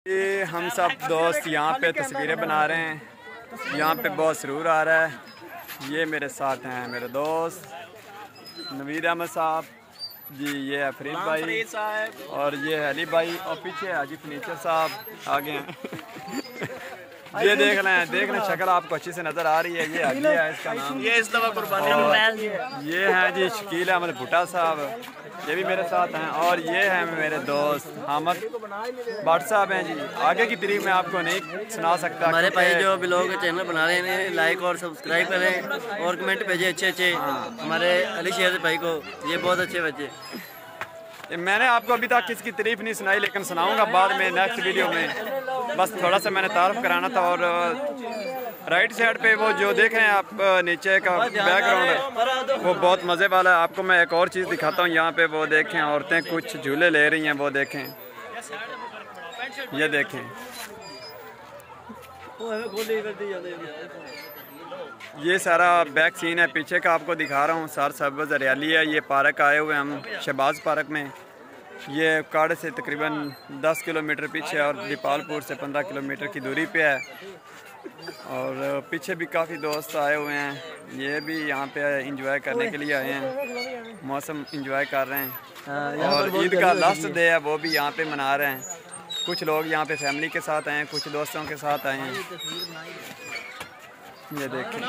ये हम सब दोस्त यहाँ पे तस्वीरें बना रहे हैं। यहाँ पे बहुत सुरूर आ रहा है। ये मेरे साथ हैं मेरे दोस्त नवीद अहमद साहब जी, ये है फरीद भाई और ये है अली भाई और पीछे हाजी फर्नीचर साहब आगे हैं। ये देख रहे हैं शक्ल आपको अच्छी से नज़र आ रही है। ये हाजी है, इसका नाम ये इस दफ़ा कुर्बानी। ये हैं जी शकील अहमद भुट्टा साहब, ये भी मेरे साथ हैं। और ये हैं मेरे दोस्त हामिद भट्ट साहब हैं जी। आगे की तारीख में आपको नहीं सुना सकता। हमारे भाई जो ब्लॉग चैनल बना रहे हैं, लाइक और सब्सक्राइब करें और कमेंट भेजें अच्छे हमारे अली शेर भाई को। ये बहुत अच्छे बच्चे। मैंने आपको अभी तक किसकी तारीफ नहीं सुनाई, लेकिन सुनाऊंगा बाद में नेक्स्ट वीडियो में। बस थोड़ा सा मैंने तारीफ कराना था। और राइट साइड पे वो जो देख रहे हैं आप नीचे का बैकग्राउंड, वो बहुत मज़े वाला है। आपको मैं एक और चीज़ दिखाता हूँ। यहाँ पे वो देखें, औरतें कुछ झूले ले रही हैं, वो देखें, ये देखें। ये सारा बैक सीन है पीछे का, आपको दिखा रहा हूँ। सर सब्ज़ हरियाली है। ये पार्क आए हुए हम शहबाज पार्क में। ये काड़े से तकरीबन 10 किलोमीटर पीछे और दीपालपुर से 15 किलोमीटर की दूरी पे है। और पीछे भी काफ़ी दोस्त आए हुए हैं। ये भी यहाँ पे इंजॉय करने के लिए आए हैं, मौसम इंजॉय कर रहे हैं। और ईद का लास्ट डे है, वो भी यहाँ पे मना रहे हैं। कुछ लोग यहाँ पे फैमिली के साथ आए हैं, कुछ दोस्तों के साथ आए हैं। ये देखें।